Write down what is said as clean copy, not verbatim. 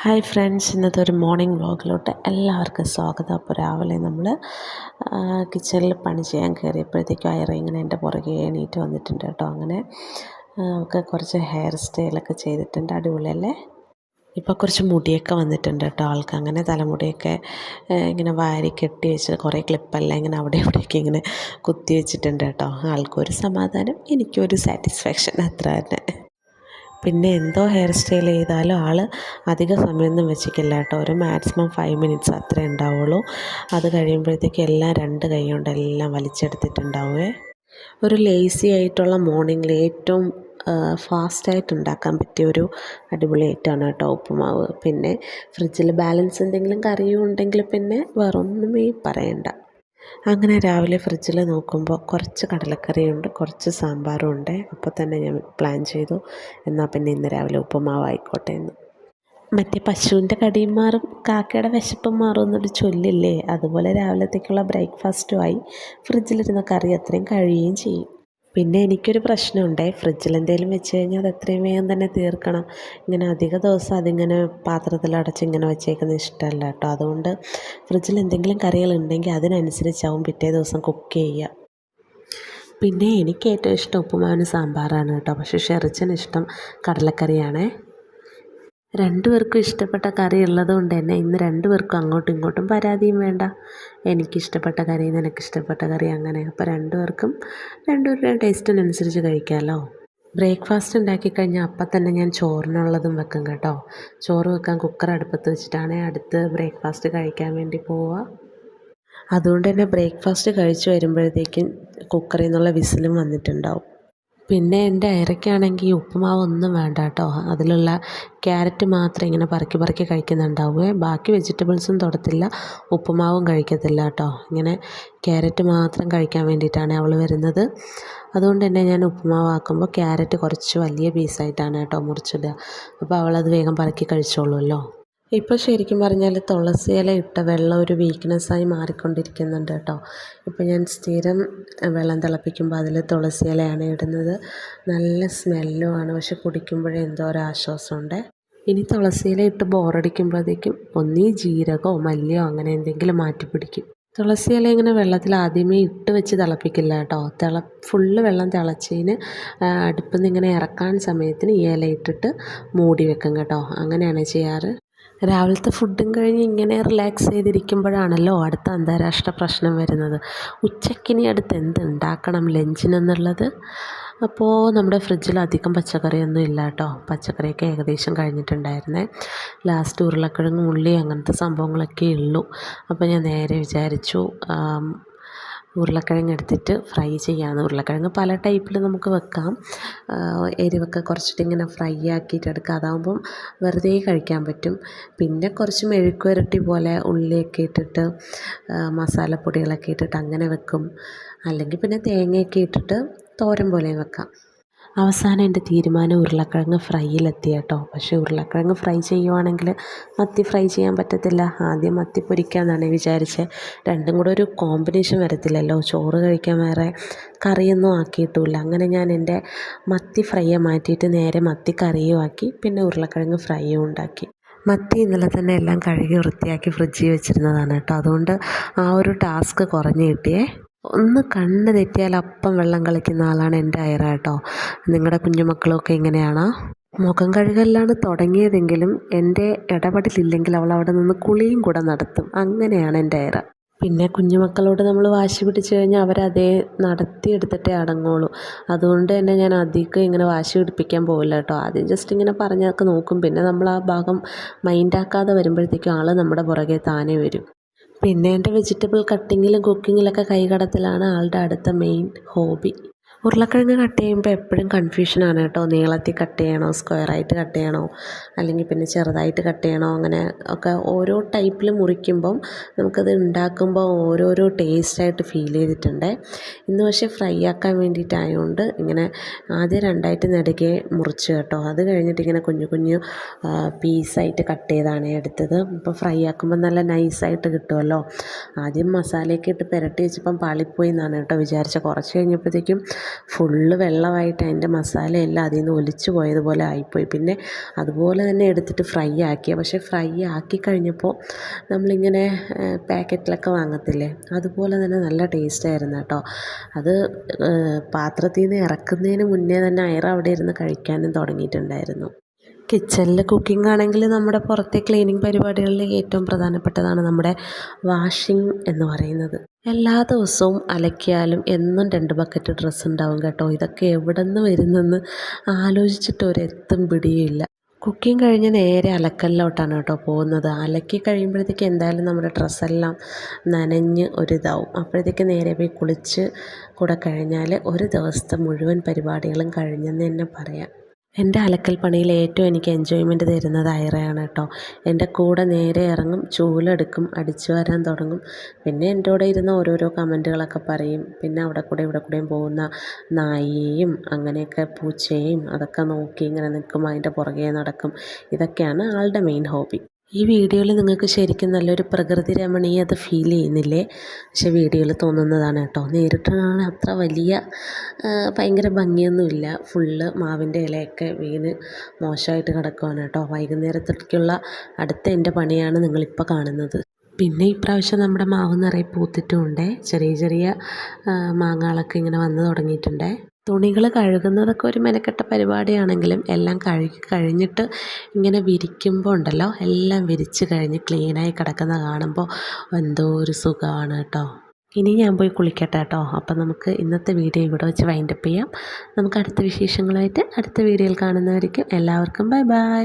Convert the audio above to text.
Hi friends, ഇന്നത്തെ ഒരു morning വ്ളോഗിലോട്ട് എല്ലാവർക്കും സ്വാഗതം. അപ്പോൾ രാവിലെ നമ്മൾ കിച്ചണിൽ പണി ചെയ്യാൻ കയറിയപ്പോഴത്തേക്കും ഐറ ഇങ്ങനെ എൻ്റെ പുറകെ എണീറ്റ് വന്നിട്ടുണ്ട് കേട്ടോ. അങ്ങനെ ഒക്കെ കുറച്ച് ഹെയർ സ്റ്റൈലൊക്കെ ചെയ്തിട്ടുണ്ട്. അടിപൊളിയല്ലേ? ഇപ്പോൾ കുറച്ച് മുടിയൊക്കെ വന്നിട്ടുണ്ട് കേട്ടോ ആൾക്ക്. അങ്ങനെ തലമുടിയൊക്കെ ഇങ്ങനെ വാരി കെട്ടി വെച്ച് കുറേ ക്ലിപ്പെല്ലാം ഇങ്ങനെ അവിടെ ഇവിടെയൊക്കെ ഇങ്ങനെ കുത്തി വെച്ചിട്ടുണ്ട് കേട്ടോ. ആൾക്കൊരു സമാധാനം, എനിക്കൊരു സാറ്റിസ്ഫാക്ഷൻ, അത്ര തന്നെ. പിന്നെ എന്തോ ഹെയർ സ്റ്റൈൽ ചെയ്താലും ആൾ അധിക സമയമൊന്നും വെച്ചിട്ടില്ല കേട്ടോ. ഒരു മാക്സിമം 5 മിനിറ്റ്സ് അത്രേ ഉണ്ടാവുള്ളൂ. അത് കഴിയുമ്പോഴത്തേക്കും എല്ലാം 2 കൈ കൊണ്ട് എല്ലാം വലിച്ചെടുത്തിട്ടുണ്ടാവുമേ. ഒരു ലേസി ആയിട്ടുള്ള മോർണിംഗിൽ ഏറ്റവും ഫാസ്റ്റായിട്ട് ഉണ്ടാക്കാൻ പറ്റിയ ഒരു അടിപൊളി ഐറ്റമാണ് കേട്ടോ ഉപ്പുമാവ്. പിന്നെ ഫ്രിഡ്ജിൽ ബാലൻസ് എന്തെങ്കിലും കറിയും ഉണ്ടെങ്കിൽ പിന്നെ വേറൊന്നുമേ പറയണ്ട. അങ്ങനെ രാവിലെ ഫ്രിഡ്ജിൽ നോക്കുമ്പോൾ കുറച്ച് കടലക്കറിയുണ്ട്, കുറച്ച് സാമ്പാറും ഉണ്ട്. അപ്പോൾ തന്നെ ഞാൻ പ്ലാൻ ചെയ്തു, എന്നാൽ പിന്നെ ഇന്ന് രാവിലെ ഉപ്പുമാവ് ആയിക്കോട്ടെ എന്ന്. മറ്റേ പശുവിൻ്റെ കടിയും മാറും കാക്കയുടെ വിശപ്പും മാറും എന്നൊരു ചൊല്ലില്ലേ, അതുപോലെ രാവിലത്തേക്കുള്ള ബ്രേക്ക്ഫാസ്റ്റുമായി ഫ്രിഡ്ജിലിരുന്ന കറി അത്രയും കഴിയുകയും ചെയ്യും. പിന്നെ എനിക്കൊരു പ്രശ്നമുണ്ടേ, ഫ്രിഡ്ജിൽ എന്തെങ്കിലും വെച്ച് കഴിഞ്ഞാൽ അത് എത്രയും വേഗം തന്നെ തീർക്കണം. ഇങ്ങനെ അധിക ദിവസം അതിങ്ങനെ പാത്രത്തിലടച്ച് ഇങ്ങനെ വെച്ചേക്കുന്നത് ഇഷ്ടമല്ല കേട്ടോ. അതുകൊണ്ട് ഫ്രിഡ്ജിൽ എന്തെങ്കിലും കറികളുണ്ടെങ്കിൽ അതിനനുസരിച്ചാവും പിറ്റേ ദിവസം കുക്ക് ചെയ്യുക. പിന്നെ എനിക്ക് ഏറ്റവും ഇഷ്ടം ഉപ്പുമാവിന് സാമ്പാറാണ് കേട്ടോ. പക്ഷേ ഷെറിച്ചന് ഇഷ്ടം കടലക്കറിയാണേ. രണ്ടുപേർക്കും ഇഷ്ടപ്പെട്ട കറി ഉള്ളത് കൊണ്ട് തന്നെ ഇന്ന് രണ്ടുപേർക്കും അങ്ങോട്ടും ഇങ്ങോട്ടും പരാതിയും വേണ്ട. എനിക്കിഷ്ടപ്പെട്ട കറി, നിനക്കിഷ്ടപ്പെട്ട കറി, അങ്ങനെ. അപ്പോൾ രണ്ടുപേരുടെയും ടേസ്റ്റിനനുസരിച്ച് കഴിക്കാമല്ലോ. ബ്രേക്ക്ഫാസ്റ്റ് ഉണ്ടാക്കി കഴിഞ്ഞാൽ അപ്പം തന്നെ ഞാൻ ചോറിനുള്ളതും വെക്കും കേട്ടോ. ചോറ് വെക്കാൻ കുക്കർ അടുപ്പത്ത് വെച്ചിട്ടാണ് അടുത്ത് ബ്രേക്ക്ഫാസ്റ്റ് കഴിക്കാൻ വേണ്ടി പോവുക. അതുകൊണ്ട് തന്നെ ബ്രേക്ക്ഫാസ്റ്റ് കഴിച്ച് വരുമ്പോഴത്തേക്കും കുക്കറിൽ നിന്നുള്ള വിസിലും വന്നിട്ടുണ്ടാവും. പിന്നെ എൻ്റെ ഐറയ്ക്കാണെങ്കിൽ ഈ ഉപ്പുമാവ് ഒന്നും വേണ്ട കേട്ടോ. അതിലുള്ള ക്യാരറ്റ് മാത്രം ഇങ്ങനെ പറക്കി പറക്കി കഴിക്കുന്നുണ്ടാവുമേ. ബാക്കി വെജിറ്റബിൾസും തൊടത്തില്ല, ഉപ്പുമാവും കഴിക്കത്തില്ല കേട്ടോ. ഇങ്ങനെ ക്യാരറ്റ് മാത്രം കഴിക്കാൻ വേണ്ടിയിട്ടാണ് അവൾ വരുന്നത്. അതുകൊണ്ട് തന്നെ ഞാൻ ഉപ്പുമാവാക്കുമ്പോൾ ക്യാരറ്റ് കുറച്ച് വലിയ പീസായിട്ടാണ് കേട്ടോ മുറിച്ചിടുക. അപ്പോൾ അവളത് വേഗം പറക്കി കഴിച്ചോളുമല്ലോ. ഇപ്പോൾ ശരിക്കും പറഞ്ഞാൽ തുളസി ഇല ഇട്ട വെള്ളം ഒരു വീക്ക്നെസ്സായി മാറിക്കൊണ്ടിരിക്കുന്നുണ്ട് കേട്ടോ. ഇപ്പോൾ ഞാൻ സ്ഥിരം വെള്ളം തിളപ്പിക്കുമ്പോൾ അതിൽ തുളസി ഇലയാണ് ഇടുന്നത്. നല്ല സ്മെല്ലുമാണ്, പക്ഷെ കുടിക്കുമ്പോഴേ എന്തോ ഒരു ആശ്വാസമുണ്ട്. ഇനി തുളസി ഇല ഇട്ട് ബോറടിക്കുമ്പോഴത്തേക്കും ഒന്നീ ജീരകമോ മല്ലിയോ അങ്ങനെ എന്തെങ്കിലും മാറ്റി പിടിക്കും. തുളസി ഇല ഇങ്ങനെ വെള്ളത്തിൽ ആദ്യമേ ഇട്ട് വെച്ച് തിളപ്പിക്കില്ല കേട്ടോ. ഫുള്ള് വെള്ളം തിളച്ചതിന് അടുപ്പിൽ നിന്ന് ഇങ്ങനെ ഇറക്കാൻ സമയത്തിന് ഈ ഇല ഇട്ടിട്ട് മൂടി വെക്കും കേട്ടോ. അങ്ങനെയാണ് ചെയ്യാറ്. രാവിലത്തെ ഫുഡും കഴിഞ്ഞ് ഇങ്ങനെ റിലാക്സ് ചെയ്തിരിക്കുമ്പോഴാണല്ലോ അടുത്ത അന്താരാഷ്ട്ര പ്രശ്നം വരുന്നത്. ഉച്ചക്കിനി അടുത്ത് എന്തുണ്ടാക്കണം ലഞ്ചിനെന്നുള്ളത്. അപ്പോൾ നമ്മുടെ ഫ്രിഡ്ജിൽ അധികം പച്ചക്കറിയൊന്നും ഇല്ല കേട്ടോ. പച്ചക്കറിയൊക്കെ ഏകദേശം കഴിഞ്ഞിട്ടുണ്ടായിരുന്നേ. ലാസ്റ്റ് ഉരുളക്കിഴങ്ങ്, ഉള്ളി അങ്ങനത്തെ സംഭവങ്ങളൊക്കെ ഉള്ളൂ. അപ്പോൾ ഞാൻ നേരെ വിചാരിച്ചു ഉരുളക്കിഴങ്ങ് എടുത്തിട്ട് ഫ്രൈ ചെയ്യാമെന്ന്. ഉരുളക്കിഴങ്ങ് പല ടൈപ്പിൽ നമുക്ക് വെക്കാം. എരിവൊക്കെ കുറച്ചിട്ട് ഇങ്ങനെ ഫ്രൈ ആക്കിയിട്ട് എടുക്കാം. അതാകുമ്പം വെറുതെ കഴിക്കാൻ പറ്റും. പിന്നെ കുറച്ച് മെഴുക്ക് പുരട്ടി പോലെ ഉള്ളിയൊക്കെ ഇട്ടിട്ട് മസാലപ്പൊടികളൊക്കെ ഇട്ടിട്ട് അങ്ങനെ വെക്കും. അല്ലെങ്കിൽ പിന്നെ തേങ്ങയൊക്കെ ഇട്ടിട്ട് തോരൻ പോലെയും വെക്കാം. അവസാനം എൻ്റെ തീരുമാനം ഉരുളക്കിഴങ്ങ് ഫ്രൈയിലെത്തി കേട്ടോ. പക്ഷേ ഉരുളക്കിഴങ്ങ് ഫ്രൈ ചെയ്യുവാണെങ്കിൽ മത്തി ഫ്രൈ ചെയ്യാൻ പറ്റത്തില്ല. ആദ്യം മത്തി പൊരിക്കാമെന്നാണ് വിചാരിച്ചത്. രണ്ടും കൂടെ ഒരു കോമ്പിനേഷൻ വരത്തില്ലല്ലോ. ചോറ് കഴിക്കാൻ വേറെ കറിയൊന്നും ആക്കിയിട്ടുമില്ല. അങ്ങനെ ഞാൻ എൻ്റെ മത്തി ഫ്രൈയെ മാറ്റിയിട്ട് നേരെ മത്തി കറിയും ആക്കി, പിന്നെ ഉരുളക്കിഴങ്ങ് ഫ്രൈയും ഉണ്ടാക്കി. മത്തി ഇന്നലെ തന്നെ എല്ലാം കഴുകി വൃത്തിയാക്കി ഫ്രിഡ്ജിൽ വെച്ചിരുന്നതാണ് കേട്ടോ. അതുകൊണ്ട് ആ ഒരു ടാസ്ക് കുറഞ്ഞ് കിട്ടിയേ. ഒന്ന് കണ്ണ് തെറ്റിയാൽ അപ്പം വെള്ളം കളിക്കുന്ന ആളാണ് എൻ്റെ ഐറ കേട്ടോ. നിങ്ങളുടെ കുഞ്ഞുമക്കളൊക്കെ ഇങ്ങനെയാണോ? മുഖം കഴുകലാണ് തുടങ്ങിയതെങ്കിലും എൻ്റെ ഇടപെടലില്ലെങ്കിൽ അവൾ അവിടെ നിന്ന് കുളിയും കൂടെ നടത്തും. അങ്ങനെയാണ് എൻ്റെ ഐറ. പിന്നെ കുഞ്ഞുമക്കളോട് നമ്മൾ വാശി പിടിച്ചു കഴിഞ്ഞാൽ അവരതേ നടത്തിയെടുത്തിട്ടേ അടങ്ങുള്ളൂ. അതുകൊണ്ട് തന്നെ ഞാൻ അധികം ഇങ്ങനെ വാശി പിടിപ്പിക്കാൻ പോവില്ല കേട്ടോ. ആദ്യം ജസ്റ്റ് ഇങ്ങനെ പറഞ്ഞൊക്കെ നോക്കും. പിന്നെ നമ്മൾ ആ ഭാഗം മൈൻഡാക്കാതെ വരുമ്പോഴത്തേക്കും ആൾ നമ്മുടെ പുറകെ താനേ വരും. പിന്നെ എൻ്റെ വെജിറ്റബിൾ കട്ടിങ്ങിലും കുക്കിങ്ങിലൊക്കെ കൈകടത്തലാണ് ആളുടെ അടുത്ത മെയിൻ ഹോബി. ഉരുളക്കിഴങ്ങ് കട്ട് ചെയ്യുമ്പോൾ എപ്പോഴും കൺഫ്യൂഷനാണ് കേട്ടോ. നീളത്തിൽ കട്ട് ചെയ്യണോ, സ്ക്വയറായിട്ട് കട്ട് ചെയ്യണോ, അല്ലെങ്കിൽ പിന്നെ ചെറുതായിട്ട് കട്ട് ചെയ്യണോ, അങ്ങനെ ഒക്കെ ഓരോ ടൈപ്പിൽ മുറിക്കുമ്പം നമുക്കത് ഉണ്ടാക്കുമ്പോൾ ഓരോരോ ടേസ്റ്റായിട്ട് ഫീൽ ചെയ്തിട്ടുണ്ട്. ഇന്ന് പക്ഷേ ഫ്രൈ ആക്കാൻ വേണ്ടിയിട്ടായതുകൊണ്ട് ഇങ്ങനെ ആദ്യം 2ആയിട്ട് നെടുകെ മുറിച്ച് കേട്ടോ. അത് കഴിഞ്ഞിട്ട് ഇങ്ങനെ കുഞ്ഞു കുഞ്ഞു പീസായിട്ട് കട്ട് ചെയ്താണ് എടുത്തത്. ഇപ്പോൾ ഫ്രൈ ആക്കുമ്പോൾ നല്ല നൈസായിട്ട് കിട്ടുമല്ലോ. ആദ്യം മസാലയൊക്കെ ഇട്ട് പുരട്ടി വെച്ചപ്പം പാളിപ്പോയി എന്നാണ് കേട്ടോ വിചാരിച്ചത്. കുറച്ച് കഴിഞ്ഞപ്പോഴത്തേക്കും ഫുള്ള് വെള്ളമായിട്ട് അതിൻ്റെ മസാലയെല്ലാം അതിൽ നിന്ന് ഒലിച്ചു പോയതുപോലെ ആയിപ്പോയി. പിന്നെ അതുപോലെ തന്നെ എടുത്തിട്ട് ഫ്രൈ ആക്കിയ, പക്ഷേ ഫ്രൈ ആക്കി കഴിഞ്ഞപ്പോൾ നമ്മളിങ്ങനെ പാക്കറ്റിലൊക്കെ വാങ്ങത്തില്ലേ, അതുപോലെ തന്നെ നല്ല ടേസ്റ്റായിരുന്നു കേട്ടോ. അത് പാത്രത്തിൽ നിന്ന് ഇറക്കുന്നതിന് മുന്നേ തന്നെ ഐറ അവിടെ ഇരുന്ന് കഴിക്കാനും തുടങ്ങിയിട്ടുണ്ടായിരുന്നു. കിച്ചണിൽ കുക്കിംഗ് ആണെങ്കിൽ നമ്മുടെ പുറത്തെ ക്ലീനിങ് പരിപാടികളിൽ ഏറ്റവും പ്രധാനപ്പെട്ടതാണ് നമ്മുടെ വാഷിംഗ് എന്ന് പറയുന്നത്. എല്ലാ ദിവസവും അലക്കിയാലും എന്നും 2 ബക്കറ്റ് ഡ്രസ്സ് ഉണ്ടാവും കേട്ടോ. ഇതൊക്കെ എവിടെ നിന്ന് വരുന്നെന്ന് ആലോചിച്ചിട്ട് ഒരെത്തും പിടിയില്ല. കുക്കിംഗ് കഴിഞ്ഞ് നേരെ അലക്കലിലോട്ടാണ് കേട്ടോ പോകുന്നത്. അലക്കി കഴിയുമ്പോഴത്തേക്ക് എന്തായാലും നമ്മുടെ ഡ്രസ്സെല്ലാം നനഞ്ഞ് ഒരിതാവും. അപ്പോഴത്തേക്ക് നേരെ പോയി കുളിച്ച് കൂടെ കഴിഞ്ഞാൽ ഒരു ദിവസത്തെ മുഴുവൻ പരിപാടികളും കഴിഞ്ഞെന്ന് തന്നെ പറയാം. എൻ്റെ അലക്കൽ പണിയിൽ ഏറ്റവും എനിക്ക് എൻജോയ്മെൻറ്റ് തരുന്നത് ഐറയാണ് കേട്ടോ. എൻ്റെ കൂടെ നേരെ ഇറങ്ങും, ചൂലെടുക്കും, അടിച്ചു വാരാൻ തുടങ്ങും. പിന്നെ എൻ്റെ കൂടെ ഇരുന്ന് ഓരോരോ കമൻറ്റുകളൊക്കെ പറയും. പിന്നെ അവിടെ കൂടെ ഇവിടെ കൂടെയും പോകുന്ന നായിയെയും അങ്ങനെയൊക്കെ പൂച്ചയെയും അതൊക്കെ നോക്കി ഇങ്ങനെ നിൽക്കും, അതിൻ്റെ പുറകെ നടക്കും. ഇതൊക്കെയാണ് ആളുടെ മെയിൻ ഹോബി. ഈ വീഡിയോയിൽ നിങ്ങൾക്ക് ശരിക്കും നല്ലൊരു പ്രകൃതി രമണീയത ഫീൽ ചെയ്യുന്നില്ലേ? പക്ഷെ വീഡിയോയിൽ തോന്നുന്നതാണ് കേട്ടോ. നേരിട്ട് കാണാൻ അത്ര വലിയ ഭയങ്കര ഭംഗിയൊന്നുമില്ല. ഫുള്ള് മാവിൻ്റെ ഇലയൊക്കെ വീണ് മോശമായിട്ട് കിടക്കുവാണ് കേട്ടോ. വൈകുന്നേരത്തേക്കുള്ള അടുത്ത എൻ്റെ പണിയാണ് നിങ്ങളിപ്പോൾ കാണുന്നത്. പിന്നെ ഇപ്രാവശ്യം നമ്മുടെ മാവ് നിറയെ പൂത്തിട്ടുമുണ്ട്. ചെറിയ ചെറിയ മാങ്ങകളൊക്കെ ഇങ്ങനെ വന്ന് തുടങ്ങിയിട്ടുണ്ട്. തുണികൾ കഴുകുന്നതൊക്കെ ഒരു മെനക്കെട്ട പരിപാടിയാണെങ്കിലും എല്ലാം കഴുകി കഴിഞ്ഞിട്ട് ഇങ്ങനെ വിരിക്കുമ്പോൾ ഉണ്ടല്ലോ, എല്ലാം വിരിച്ച് കഴിഞ്ഞ് ക്ലീനായി കിടക്കുന്ന കാണുമ്പോൾ എന്തോ ഒരു സുഖമാണ് കേട്ടോ. ഇനി ഞാൻ പോയി കുളിക്കട്ടെ കേട്ടോ. അപ്പം നമുക്ക് ഇന്നത്തെ വീഡിയോ ഇവിടെ വെച്ച് വൈൻഡപ്പ് ചെയ്യാം. നമുക്ക് അടുത്ത വിശേഷങ്ങളായിട്ട് അടുത്ത വീഡിയോയിൽ കാണുന്നവരേക്കും എല്ലാവർക്കും ബൈ ബൈ.